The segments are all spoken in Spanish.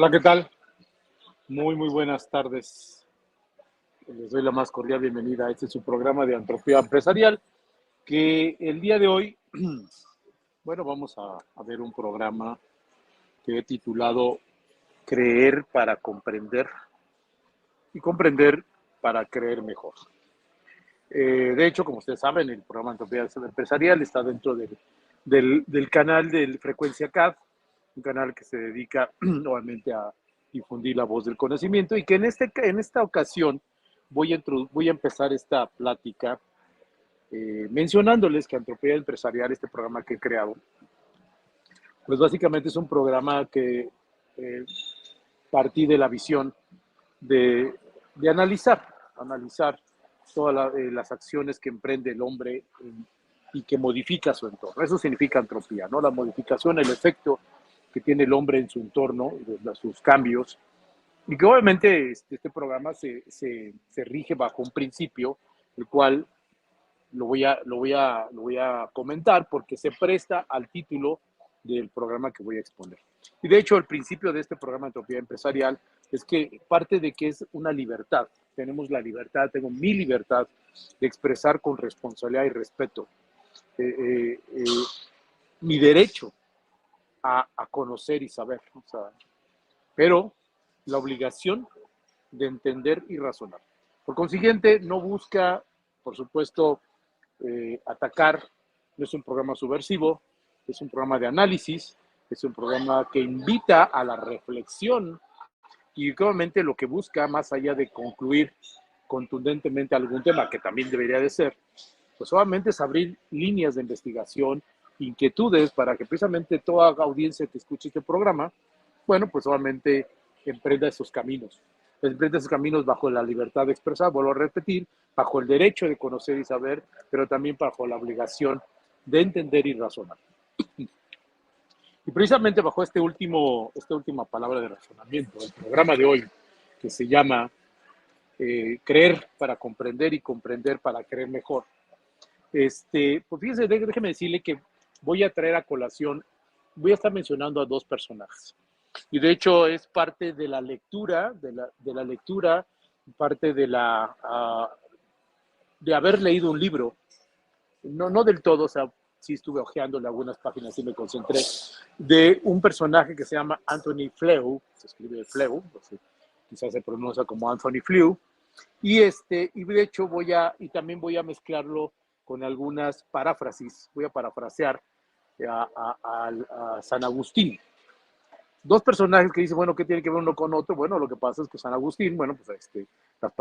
Hola, ¿qué tal? Muy buenas tardes. Les doy la más cordial bienvenida a este su programa de Antropía Empresarial, que el día de hoy, bueno, vamos a ver un programa que he titulado Creer para comprender y comprender para creer mejor. De hecho, como ustedes saben, el programa Antropía Empresarial está dentro del canal de Frecuencia CAD, un canal que se dedica nuevamente a difundir la voz del conocimiento y que en esta ocasión voy a empezar esta plática mencionándoles que Antropía Empresarial, este programa que he creado, pues básicamente es un programa que eh, partí de la visión de, de analizar todas las acciones que emprende el hombre y que modifica su entorno. Eso significa entropía, ¿no? La modificación, el efecto que tiene el hombre en su entorno, sus cambios, y que obviamente este programa se rige bajo un principio, el cual lo voy a comentar porque se presta al título del programa que voy a exponer. Y de hecho, el principio de este programa de Entropía Empresarial es que parte de que es una libertad. Tenemos la libertad, tengo mi libertad de expresar con responsabilidad y respeto eh, eh, eh, mi derecho a conocer y saber. O sea, pero la obligación de entender y razonar. Por consiguiente, no busca, por supuesto, atacar, no es un programa subversivo, es un programa de análisis, es un programa que invita a la reflexión y obviamente lo que busca, más allá de concluir contundentemente algún tema, que también debería de ser, pues obviamente es abrir líneas de investigación, inquietudes, para que precisamente toda audiencia que escuche este programa, bueno, pues obviamente emprenda esos caminos. Emprenda esos caminos bajo la libertad de expresar, vuelvo a repetir, bajo el derecho de conocer y saber, pero también bajo la obligación de entender y razonar. Y precisamente bajo esta última palabra de razonamiento, el programa de hoy, que se llama Creer para comprender y comprender para creer mejor. Pues fíjese, déjeme decirle que voy a traer a colación, voy a estar mencionando a dos personajes. Y de hecho es parte de la lectura, parte de haber leído un libro, no del todo, o sea, sí estuve hojeándole algunas páginas y me concentré, de un personaje que se llama Anthony Flew, se escribe Flew, quizás se pronuncia como Anthony Flew, y de hecho y también voy a mezclarlo con algunas paráfrasis, voy a parafrasear a San Agustín. Dos personajes que dicen, bueno, ¿qué tiene que ver uno con otro? Bueno, lo que pasa es que San Agustín, bueno, pues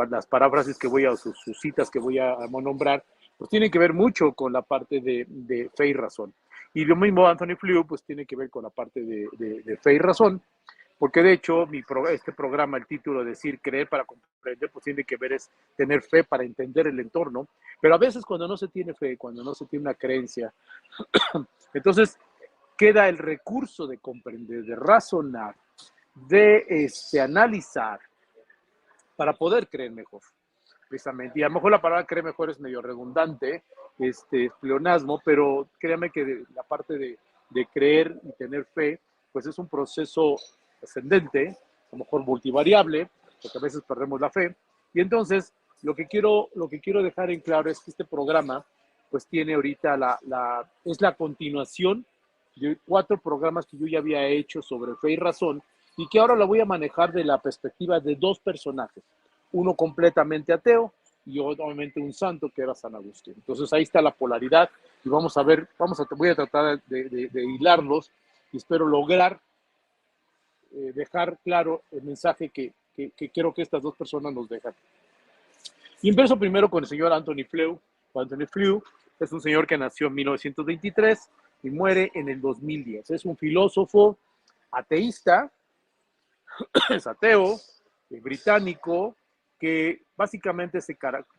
las paráfrasis sus citas que voy a nombrar, pues tienen que ver mucho con la parte de fe y razón. Y lo mismo Anthony Flew, pues tiene que ver con la parte de fe y razón, porque de hecho este programa, el título de decir creer para comprender, pues tiene que ver es tener fe para entender el entorno, pero a veces cuando no se tiene fe, cuando no se tiene una creencia, entonces queda el recurso de comprender, de razonar, de analizar para poder creer mejor, precisamente. Y a lo mejor la palabra creer mejor es medio redundante, pleonasmo, pero créame que la parte de creer y tener fe, pues es un proceso ascendente, a lo mejor multivariable, porque a veces perdemos la fe. Y entonces, lo que quiero dejar en claro es que este programa, pues tiene ahorita es la continuación de 4 programas que yo ya había hecho sobre fe y razón, y que ahora la voy a manejar de la perspectiva de 2 personajes, uno completamente ateo y obviamente un santo que era San Agustín. Entonces ahí está la polaridad y vamos a ver, voy a tratar de hilarlos y espero lograr dejar claro el mensaje que quiero que estas 2 personas nos dejan. Y empiezo primero con el señor Anthony Flew. Anthony Flew es un señor que nació en 1923 y muere en el 2010. Es un filósofo ateísta, es ateo, británico, que básicamente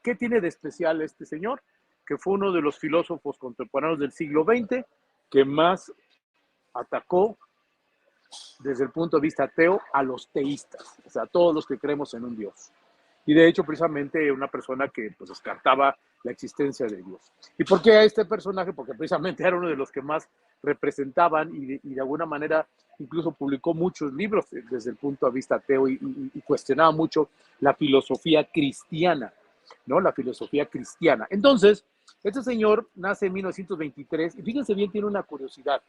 ¿qué tiene de especial este señor? Que fue uno de los filósofos contemporáneos del siglo XX que más atacó desde el punto de vista ateo a los teístas, o sea, a todos los que creemos en un Dios. Y de hecho, precisamente una persona que pues, descartaba la existencia de Dios. ¿Y por qué a este personaje? Porque precisamente era uno de los que más representaban y de alguna manera incluso publicó muchos libros desde el punto de vista ateo y cuestionaba mucho la filosofía cristiana, ¿no? La filosofía cristiana. Entonces, este señor nace en 1923 y fíjense bien, tiene una curiosidad.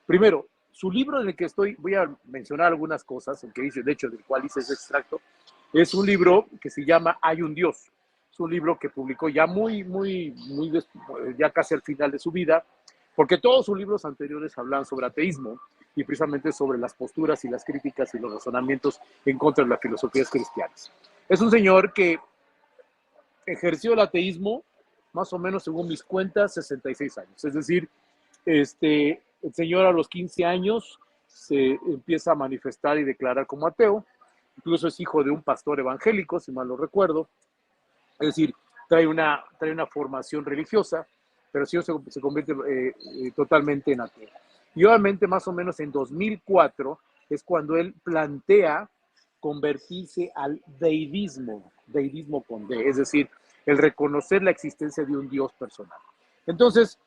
Primero, su libro en el que estoy, voy a mencionar algunas cosas, el que dice, de hecho, del cual hice ese extracto, es un libro que se llama Hay un Dios. Es un libro que publicó ya ya casi al final de su vida, porque todos sus libros anteriores hablan sobre ateísmo y precisamente sobre las posturas y las críticas y los razonamientos en contra de las filosofías cristianas. Es un señor que ejerció el ateísmo más o menos, según mis cuentas, 66 años. Es decir, el señor a los 15 años se empieza a manifestar y declarar como ateo. Incluso es hijo de un pastor evangélico, si mal no recuerdo. Es decir, trae una formación religiosa, pero sí se convierte totalmente en ateo. Y obviamente más o menos en 2004 es cuando él plantea convertirse al deidismo con D, es decir, el reconocer la existencia de un Dios personal. Entonces,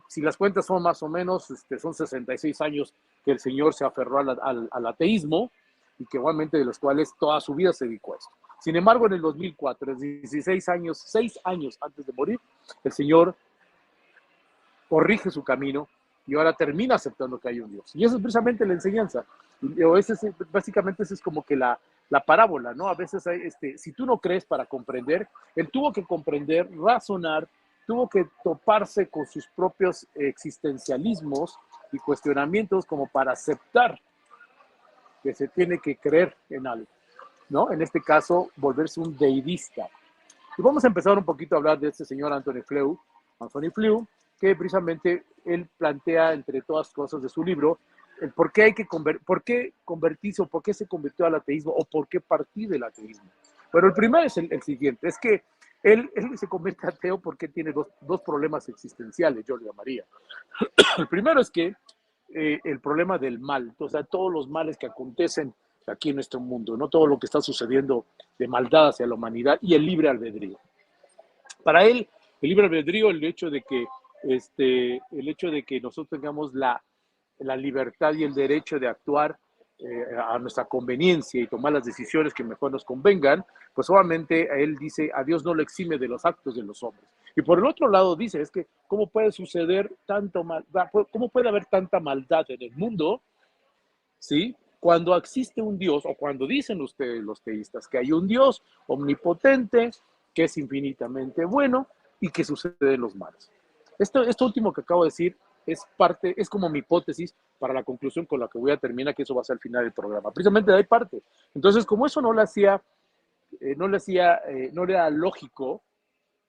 si las cuentas son más o menos, son 66 años que el señor se aferró al ateísmo y que igualmente de los cuales toda su vida se dedicó a esto. Sin embargo, en el 2004, 16 años, 6 años antes de morir, el señor corrige su camino y ahora termina aceptando que hay un Dios. Y eso es precisamente la enseñanza. Básicamente esa es como que la parábola, ¿no? A veces hay, si tú no crees para comprender, él tuvo que comprender, razonar, tuvo que toparse con sus propios existencialismos y cuestionamientos como para aceptar que se tiene que creer en algo, ¿no? En este caso, volverse un deidista. Y vamos a empezar un poquito a hablar de este señor Anthony Flew, que precisamente él plantea, entre todas cosas de su libro, el por qué hay que por qué convertirse o por qué se convirtió al ateísmo o por qué partir del ateísmo. Pero el primero es el siguiente, es que él se convierte ateo porque tiene dos problemas existenciales, yo le llamaría. El primero es que el problema del mal, o sea, todos los males que acontecen aquí en nuestro mundo, no todo lo que está sucediendo de maldad hacia la humanidad y el libre albedrío. Para él, el libre albedrío, el hecho de que nosotros tengamos la libertad y el derecho de actuar a nuestra conveniencia y tomar las decisiones que mejor nos convengan, pues obviamente él dice, a Dios no le exime de los actos de los hombres. Y por el otro lado dice, es que ¿cómo puede suceder tanto mal, cómo puede haber tanta maldad en el mundo, ¿sí? Cuando existe un Dios, o cuando dicen ustedes los teístas que hay un Dios omnipotente, que es infinitamente bueno y que suceden los males. Esto último que acabo de decir es como mi hipótesis para la conclusión con la que voy a terminar, que eso va a ser el final del programa. Precisamente de ahí parte. Entonces, como eso no le era lógico,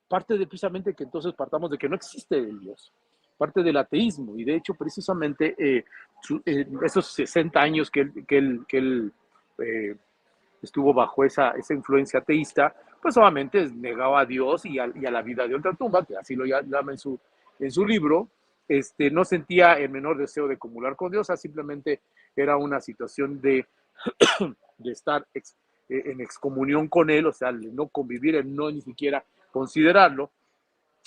parte de precisamente que entonces partamos de que no existe el Dios, parte del ateísmo, y de hecho precisamente esos 60 años que él estuvo bajo esa influencia ateísta, pues obviamente negaba a Dios y a la vida de otra tumba, que así lo llama en su libro. No sentía el menor deseo de acumular con Dios, o sea, simplemente era una situación de estar en excomunión con él, o sea, no convivir, no ni siquiera considerarlo.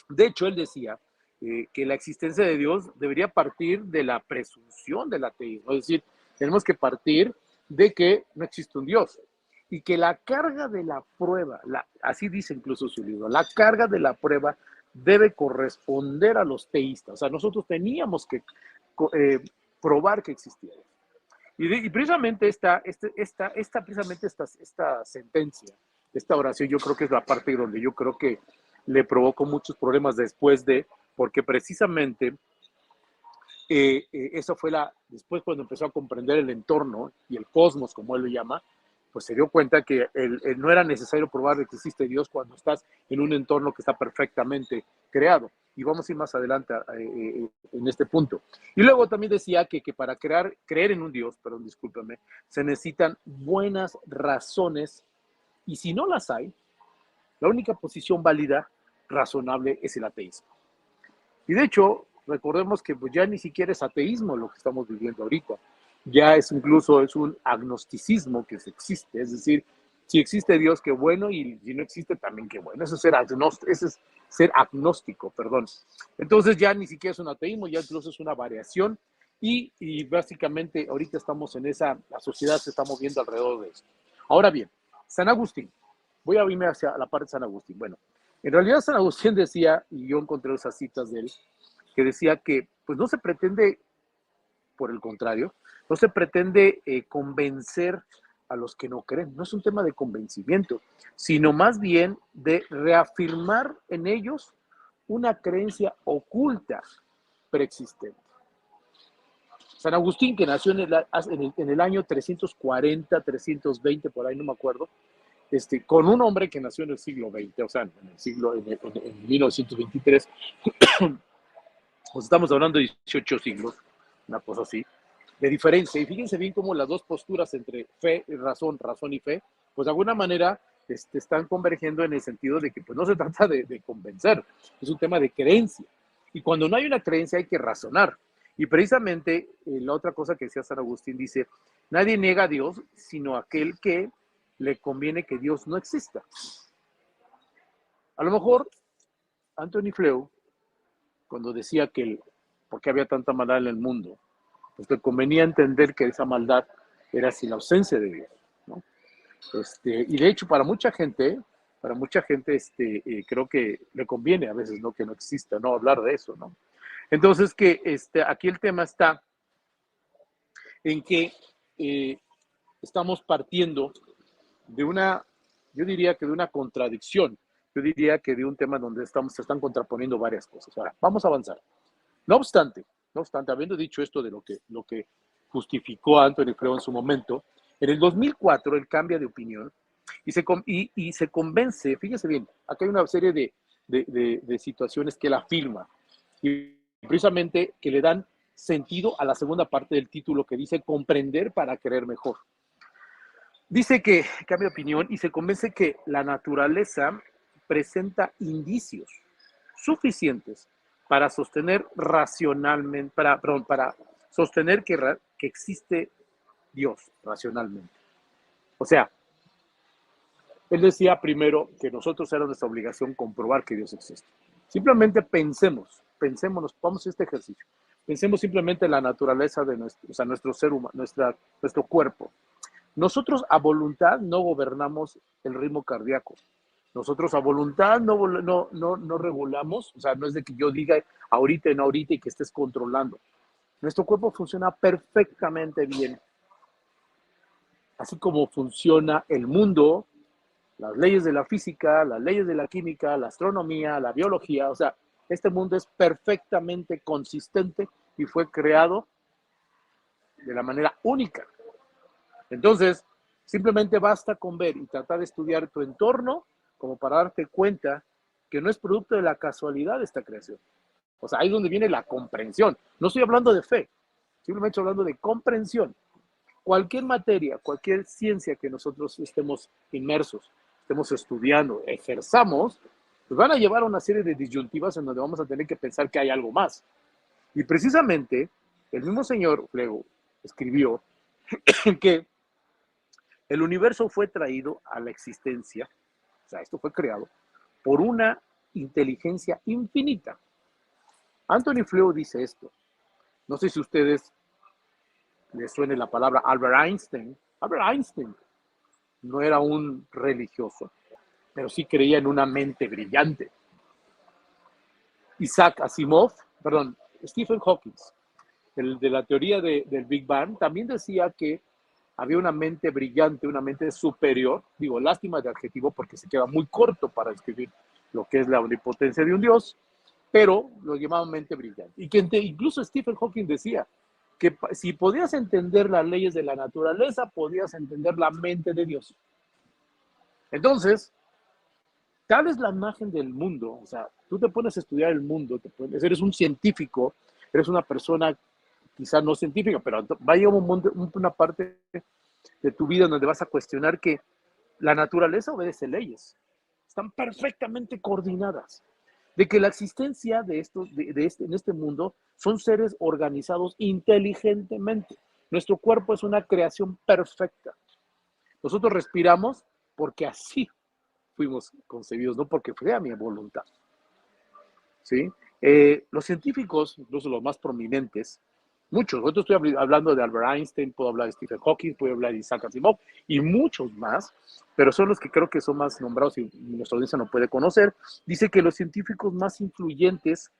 De hecho, él decía que la existencia de Dios debería partir de la presunción del ateísmo, es decir, tenemos que partir de que no existe un Dios y que la carga de la prueba, así dice incluso su libro, la carga de la prueba debe corresponder a los teístas, o sea, nosotros teníamos que probar que existía Dios. Y precisamente esta sentencia, esta oración, yo creo que es la parte donde yo creo que le provocó muchos problemas porque precisamente eso fue después cuando empezó a comprender el entorno y el cosmos, como él lo llama, pues se dio cuenta que no era necesario probar que existe Dios cuando estás en un entorno que está perfectamente creado. Y vamos a ir más adelante en este punto. Y luego también decía que para creer en un Dios, perdón, discúlpeme, se necesitan buenas razones, y si no las hay, la única posición válida, razonable, es el ateísmo. Y de hecho, recordemos que pues, ya ni siquiera es ateísmo lo que estamos viviendo ahorita. Ya es incluso un agnosticismo que existe. Es decir, si existe Dios, qué bueno, y si no existe, también qué bueno. Eso es ser agnóstico, perdón. Entonces ya ni siquiera es un ateísmo, ya incluso es una variación Y básicamente ahorita estamos en esa, la sociedad se está moviendo alrededor de eso. Ahora bien, San Agustín, voy a irme hacia la parte de San Agustín. Bueno, en realidad San Agustín decía, y yo encontré esas citas de él, que decía que pues no se pretende, por el contrario, no se pretende convencer a los que no creen. No es un tema de convencimiento, sino más bien de reafirmar en ellos una creencia oculta preexistente. San Agustín, que nació en el año 340, 320, por ahí no me acuerdo, con un hombre que nació en el siglo XX, o sea, en 1923, pues estamos hablando de 18 siglos, una cosa así, de diferencia. Y fíjense bien cómo las dos posturas entre fe y razón, razón y fe, pues de alguna manera están convergiendo en el sentido de que pues no se trata de convencer, es un tema de creencia. Y cuando no hay una creencia hay que razonar. Y precisamente la otra cosa que decía San Agustín dice, nadie niega a Dios, sino aquel que le conviene que Dios no exista. A lo mejor Anthony Flew, cuando decía que por qué había tanta maldad en el mundo, pues le convenía entender que esa maldad era sin la ausencia de Dios, ¿no? Y de hecho para mucha gente creo que le conviene a veces, ¿no? Que no exista, no hablar de eso, ¿no? Entonces que aquí el tema está en que estamos partiendo de una, yo diría que de una contradicción, yo diría que de un tema donde se están contraponiendo varias cosas. Ahora, vamos a avanzar. No obstante, habiendo dicho esto de lo que justificó a Anthony Flew en su momento, en el 2004 él cambia de opinión y se convence, fíjese bien, acá hay una serie de situaciones que él afirma y precisamente que le dan sentido a la segunda parte del título que dice comprender para querer mejor. Dice que cambia de opinión y se convence que la naturaleza presenta indicios suficientes para sostener racionalmente, para sostener que existe Dios racionalmente. O sea, él decía primero que nosotros era nuestra obligación comprobar que Dios existe. Simplemente pensémonos, vamos a este ejercicio. Pensemos simplemente en la naturaleza de nuestro ser humano, nuestro cuerpo. Nosotros a voluntad no gobernamos el ritmo cardíaco. Nosotros a voluntad no regulamos, o sea, no es de que yo diga ahorita y no ahorita y que estés controlando. Nuestro cuerpo funciona perfectamente bien, así como funciona el mundo, las leyes de la física, las leyes de la química, la astronomía, la biología, o sea, este mundo es perfectamente consistente y fue creado de la manera única. Entonces, simplemente basta con ver y tratar de estudiar tu entorno como para darte cuenta que no es producto de la casualidad esta creación. O sea, ahí es donde viene la comprensión. No estoy hablando de fe, simplemente estoy hablando de comprensión. Cualquier materia, cualquier ciencia que nosotros estemos inmersos, estemos estudiando, ejerzamos, pues van a llevar a una serie de disyuntivas en donde vamos a tener que pensar que hay algo más. Y precisamente el mismo señor Flew escribió que el universo fue traído a la existencia, o sea, esto fue creado por una inteligencia infinita. Anthony Flew dice esto. No sé si a ustedes les suene la palabra Albert Einstein. Albert Einstein no era un religioso, pero sí creía en una mente brillante. Isaac Asimov, perdón, Stephen Hawking, el de la teoría del Big Bang, también decía que había una mente brillante, una mente superior, digo, lástima de adjetivo porque se queda muy corto para describir lo que es la omnipotencia de un Dios, pero lo llamaban mente brillante. Y que incluso Stephen Hawking decía que si podías entender las leyes de la naturaleza, podías entender la mente de Dios. Entonces, tal es la imagen del mundo, o sea, tú te pones a estudiar el mundo, eres un científico, eres una persona quizás no científica, pero va a llegar una parte de tu vida donde vas a cuestionar que la naturaleza obedece leyes, están perfectamente coordinadas, de que la existencia de estos, en este mundo son seres organizados inteligentemente. Nuestro cuerpo es una creación perfecta. Nosotros respiramos porque así fuimos concebidos, no porque fue a mi voluntad. ¿Sí? Los científicos, incluso los más prominentes, Muchos. Yo estoy hablando de Albert Einstein, puedo hablar de Stephen Hawking, puedo hablar de Isaac Asimov y muchos más, pero son los que creo que son más nombrados y nuestra audiencia no puede conocer. Dice que los científicos más influyentes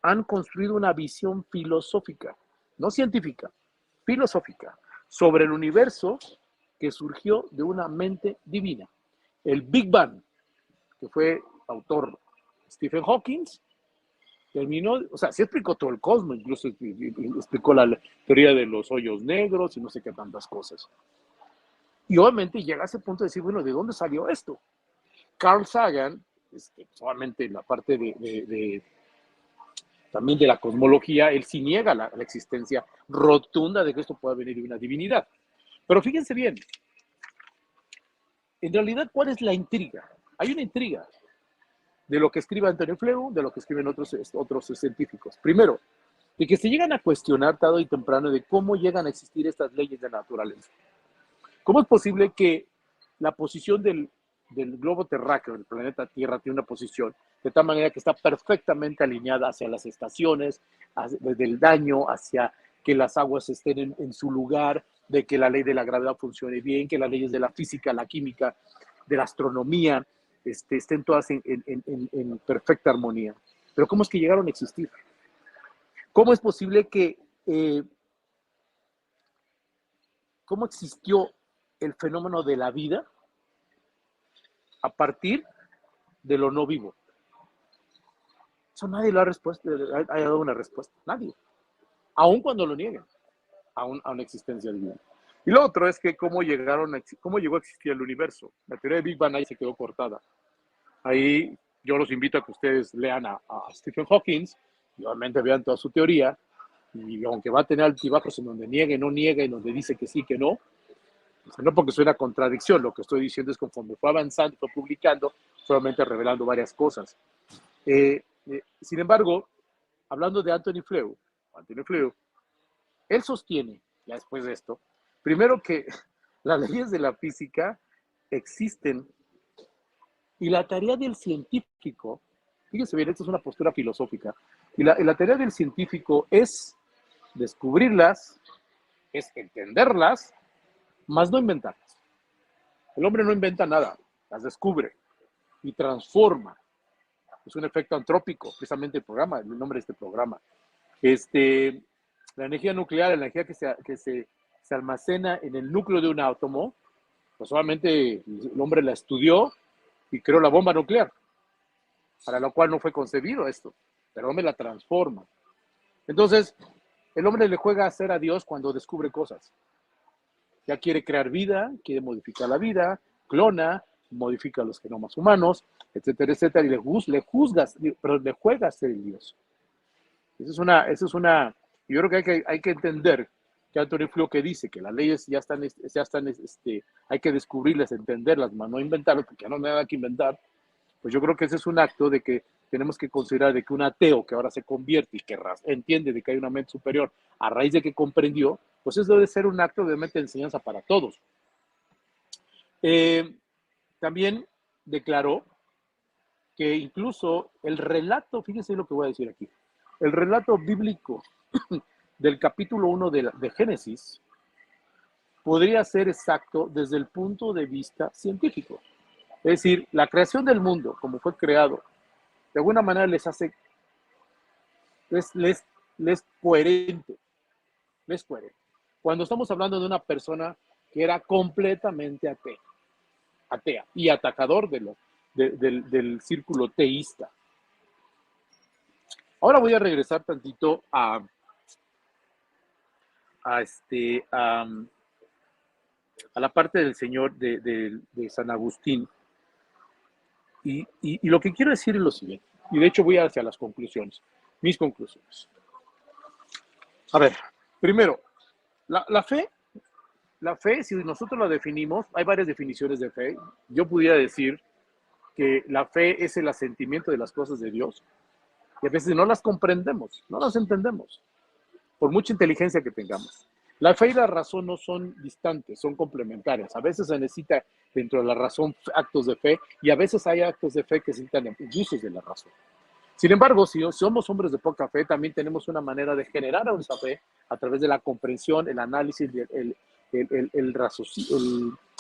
han construido una visión filosófica, no científica, filosófica, sobre el universo que surgió de una mente divina. El Big Bang, que fue autor Stephen Hawking, terminó, o sea, se explicó todo el cosmos, incluso explicó la teoría de los hoyos negros y no sé qué tantas cosas. Y obviamente llega a ese punto de decir, bueno, ¿de dónde salió esto? Carl Sagan, solamente la parte también de la cosmología, él sí niega la existencia rotunda de que esto pueda venir de una divinidad. Pero fíjense bien, en realidad, ¿cuál es la intriga? Hay una intriga de lo que escribe Antonio Flew, de lo que escriben otros científicos. Primero, de que se llegan a cuestionar tarde y temprano de cómo llegan a existir estas leyes de la naturaleza. ¿Cómo es posible que la posición del globo terráqueo, del planeta Tierra, tiene una posición de tal manera que está perfectamente alineada hacia las estaciones, desde el daño, hacia que las aguas estén en su lugar, de que la ley de la gravedad funcione bien, que las leyes de la física, la química, de la astronomía, estén todas en perfecta armonía? Pero ¿cómo es que llegaron a existir? ¿Cómo es posible que, cómo existió el fenómeno de la vida a partir de lo no vivo? Eso nadie lo ha dado una respuesta, nadie. Aun cuando lo nieguen a una existencia divina. Y lo otro es que cómo llegó a existir el universo. La teoría de Big Bang ahí se quedó cortada. Ahí yo los invito a que ustedes lean a Stephen Hawking, y obviamente vean toda su teoría, y aunque va a tener altibajos en donde niega y no niega, y donde dice que sí, que no, o sea, no porque soy una contradicción, lo que estoy diciendo es que conforme fue avanzando, fue publicando, solamente revelando varias cosas. Sin embargo, hablando de Anthony Flew, él sostiene, ya después de esto, primero que las leyes de la física existen y la tarea del científico, fíjense bien, esta es una postura filosófica, y la tarea del científico es descubrirlas, es entenderlas, más no inventarlas. El hombre no inventa nada, las descubre y transforma. Es un efecto antrópico, precisamente el nombre de este programa. La energía nuclear, la energía que se almacena en el núcleo de un átomo, pues solamente el hombre la estudió y creó la bomba nuclear, para lo cual no fue concebido esto, pero el hombre la transforma. Entonces, el hombre le juega a hacer a Dios cuando descubre cosas. Ya quiere crear vida, quiere modificar la vida, clona, modifica los genomas humanos, etcétera, etcétera, y le juega a ser el Dios. Yo creo que hay que entender que Anthony Flew que dice que las leyes ya están, hay que descubrirlas, entenderlas, más no inventarlas, porque ya no hay nada que inventar. Pues yo creo que ese es un acto de que tenemos que considerar de que un ateo que ahora se convierte y que entiende de que hay una mente superior a raíz de que comprendió, pues eso debe ser un acto de enseñanza para todos. También declaró que incluso el relato, fíjense lo que voy a decir aquí, el relato bíblico del capítulo 1 de Génesis podría ser exacto desde el punto de vista científico. Es decir, la creación del mundo, como fue creado, de alguna manera les coherente. Les coherente. Cuando estamos hablando de una persona que era completamente atea y atacador del círculo teísta. Ahora voy a regresar tantito a la parte del Señor de San Agustín. Y lo que quiero decir es lo siguiente, y de hecho voy hacia las conclusiones, mis conclusiones. A ver, primero, la fe, si nosotros la definimos, hay varias definiciones de fe. Yo pudiera decir que la fe es el asentimiento de las cosas de Dios, y a veces no las comprendemos, no las entendemos, por mucha inteligencia que tengamos. La fe y la razón no son distantes, son complementarias. A veces se necesita dentro de la razón actos de fe y a veces hay actos de fe que necesitan usos de la razón. Sin embargo, si somos hombres de poca fe, también tenemos una manera de generar esa fe a través de la comprensión, el análisis, el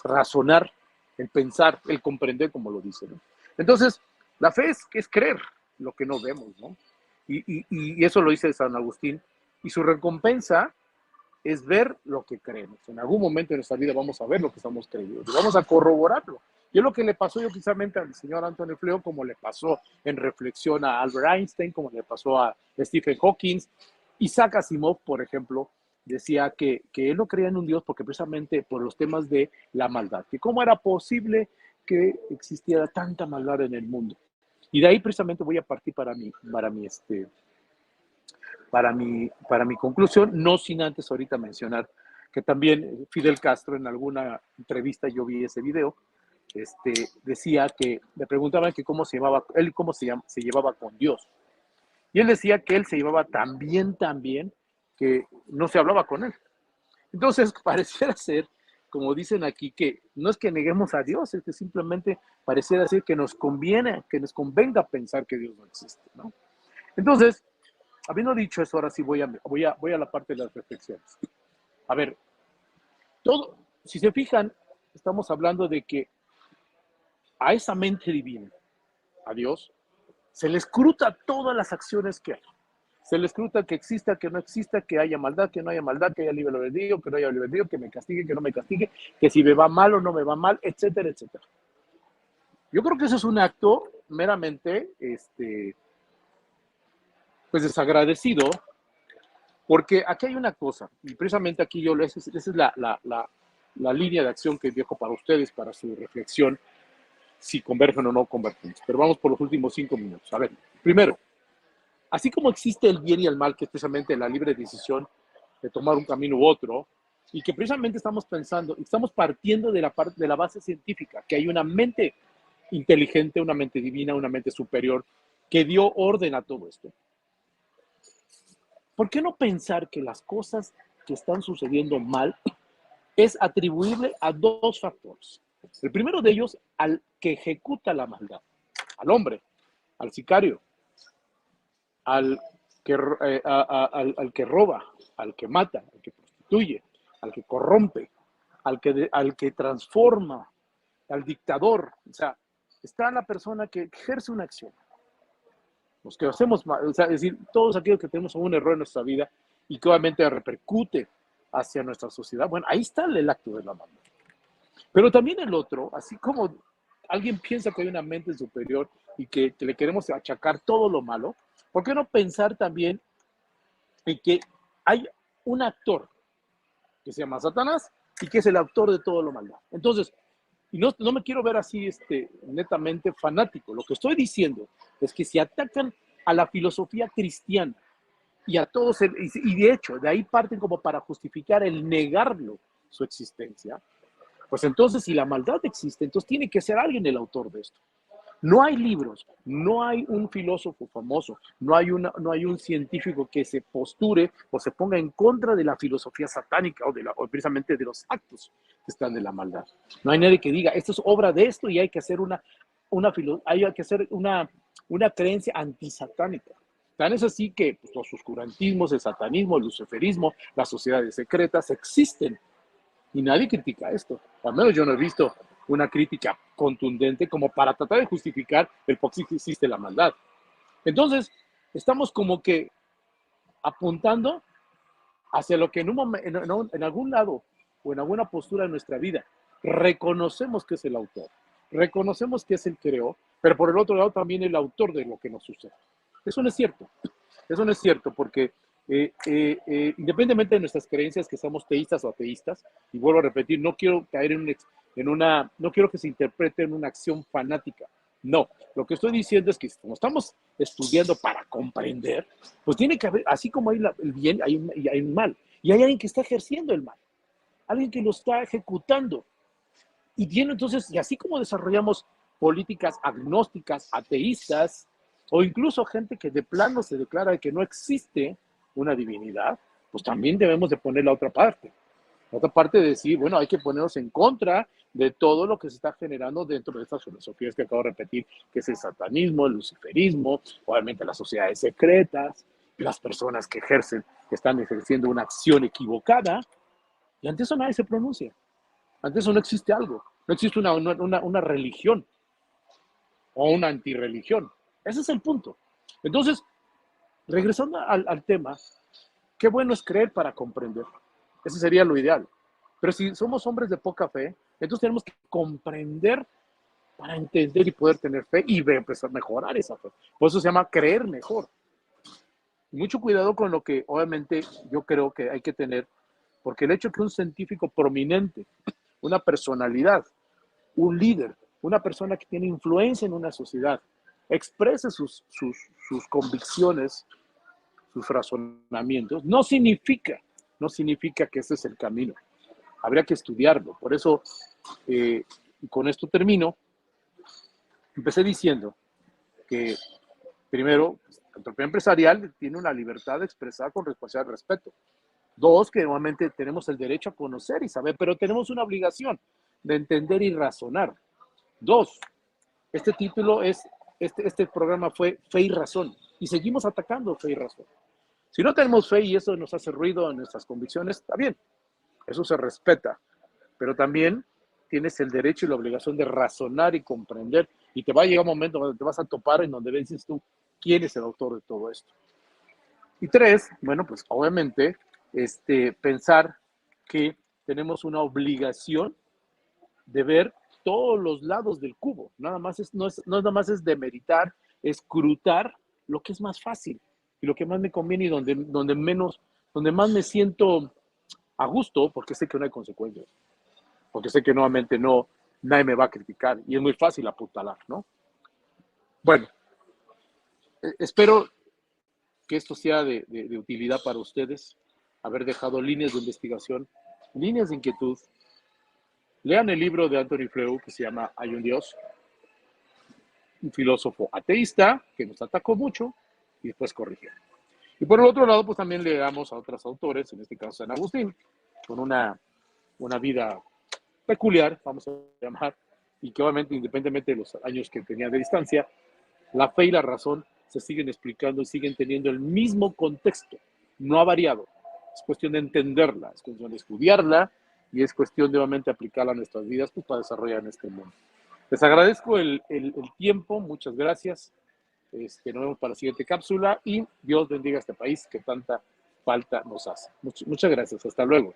razonar, el pensar, el comprender, como lo dice, ¿no? Entonces, la fe es creer lo que no vemos, ¿no? Y eso lo dice San Agustín. Y su recompensa es ver lo que creemos. En algún momento de nuestra vida vamos a ver lo que estamos creyendo y vamos a corroborarlo. Y es lo que le pasó yo precisamente al señor Anthony Flew, como le pasó en reflexión a Albert Einstein, como le pasó a Stephen Hawking. Isaac Asimov, por ejemplo, decía que él no creía en un Dios porque precisamente por los temas de la maldad, que cómo era posible que existiera tanta maldad en el mundo. Y de ahí precisamente voy a partir para mi conclusión, no sin antes ahorita mencionar que también Fidel Castro en alguna entrevista, yo vi ese video, decía que le preguntaban que cómo se llevaba, él cómo se llevaba con Dios. Y él decía que él se llevaba tan bien, que no se hablaba con él. Entonces, pareciera ser, como dicen aquí, que no es que neguemos a Dios, es que simplemente pareciera ser que nos conviene, que nos convenga pensar que Dios no existe, ¿no? Entonces, habiendo dicho eso, ahora sí voy a la parte de las reflexiones. A ver, si se fijan, estamos hablando de que a esa mente divina, a Dios, se le escruta todas las acciones que hay. Se le escruta que exista, que no exista, que haya maldad, que no haya maldad, que haya libre albedrío, que no haya libre albedrío, que me castigue, que no me castigue, que si me va mal o no me va mal, etcétera, etcétera. Yo creo que eso es un acto meramente, pues desagradecido, porque aquí hay una cosa, y precisamente aquí esa es la línea de acción que dejo para ustedes, para su reflexión, si convergen o no convergen. Pero vamos por los últimos 5 minutos. A ver, primero, así como existe el bien y el mal, que es precisamente la libre decisión de tomar un camino u otro, y que precisamente estamos pensando, estamos partiendo de la base científica, que hay una mente inteligente, una mente divina, una mente superior, que dio orden a todo esto. ¿Por qué no pensar que las cosas que están sucediendo mal es atribuible a 2 factores? El primero de ellos, al que ejecuta la maldad, al hombre, al sicario, al que roba, al que mata, al que prostituye, al que corrompe, al que transforma, al dictador. O sea, está la persona que ejerce una acción. Los que hacemos mal, o sea, es decir, todos aquellos que tenemos un error en nuestra vida y que obviamente repercute hacia nuestra sociedad, bueno, ahí está el acto de la maldad. Pero también el otro, así como alguien piensa que hay una mente superior y que le queremos achacar todo lo malo, ¿por qué no pensar también en que hay un actor que se llama Satanás y que es el autor de todo lo malo? Entonces, y no me quiero ver así netamente fanático. Lo que estoy diciendo es que si atacan a la filosofía cristiana y a todos, y de hecho, de ahí parten como para justificar el negarlo, su existencia, pues entonces si la maldad existe, entonces tiene que ser alguien el autor de esto. No hay libros, no hay un filósofo famoso, no hay un científico que se posture o se ponga en contra de la filosofía satánica o precisamente de los actos que están de la maldad. No hay nadie que diga, esto es obra de esto y hay que hacer una creencia antisatánica. Tan es así que pues, los oscurantismos, el satanismo, el luciferismo, las sociedades secretas existen y nadie critica esto. Al menos yo no he visto una crítica contundente como para tratar de justificar el por qué existe la maldad. Entonces, estamos como que apuntando hacia lo que en algún lado o en alguna postura de nuestra vida reconocemos que es el autor, reconocemos que es el creó, pero por el otro lado también el autor de lo que nos sucede. Eso no es cierto. Eso no es cierto porque independientemente de nuestras creencias, que somos teístas o ateístas, y vuelvo a repetir, no quiero caer no quiero que se interprete en una acción fanática. No, lo que estoy diciendo es que como estamos estudiando para comprender, pues tiene que haber, así como hay el bien, hay un mal. Y hay alguien que está ejerciendo el mal, alguien que lo está ejecutando. Y así como desarrollamos políticas agnósticas, ateístas, o incluso gente que de plano se declara que no existe una divinidad, pues también debemos de poner la otra parte. La otra parte de decir, bueno, hay que ponernos en contra de todo lo que se está generando dentro de estas filosofías que acabo de repetir, que es el satanismo, el luciferismo, obviamente las sociedades secretas, las personas que ejercen, que están ejerciendo una acción equivocada, y ante eso nadie se pronuncia. Ante eso no existe algo, no existe una religión o una antirreligión. Ese es el punto. Entonces, regresando al tema, qué bueno es creer para comprender. Ese sería lo ideal. Pero si somos hombres de poca fe, entonces tenemos que comprender para entender y poder tener fe y empezar a mejorar esa fe. Por eso se llama creer mejor. Mucho cuidado con lo que obviamente yo creo que hay que tener, porque el hecho de que un científico prominente, una personalidad, un líder, una persona que tiene influencia en una sociedad, exprese sus convicciones, sus razonamientos, no significa que ese es el camino. Habría que estudiarlo. Por eso, con esto termino. Empecé diciendo que, primero, la entropía empresarial tiene una libertad de expresar con responsabilidad y respeto. Dos, que nuevamente tenemos el derecho a conocer y saber, pero tenemos una obligación de entender y razonar. Dos, este título es, este programa fue Fe y Razón, y seguimos atacando fe y razón. Si no tenemos fe y eso nos hace ruido en nuestras convicciones, está bien, eso se respeta, pero también tienes el derecho y la obligación de razonar y comprender, y te va a llegar un momento donde te vas a topar en donde dices tú, ¿quién es el autor de todo esto? Y tres, bueno, pues obviamente, pensar que tenemos una obligación de ver todos los lados del cubo. Nada más no nada más es demeritar, escrutar lo que es más fácil y lo que más me conviene y donde más me siento a gusto, porque sé que no hay consecuencias, porque sé que nuevamente nadie me va a criticar y es muy fácil apuntalar, ¿no? Bueno, espero que esto sea de utilidad para ustedes, haber dejado líneas de investigación, líneas de inquietud. Lean el libro de Anthony Flew que se llama Hay un Dios, un filósofo ateísta que nos atacó mucho y después corrigió. Y por el otro lado, pues también leamos a otros autores, en este caso San Agustín, con una vida peculiar, vamos a llamar, y que obviamente, independientemente de los años que tenía de distancia, la fe y la razón se siguen explicando y siguen teniendo el mismo contexto, no ha variado. Es cuestión de entenderla, es cuestión de estudiarla y es cuestión de obviamente aplicarla a nuestras vidas pues, para desarrollar en este mundo. Les agradezco el tiempo, muchas gracias. Nos vemos para la siguiente cápsula y Dios bendiga a este país que tanta falta nos hace. Muchas gracias, hasta luego.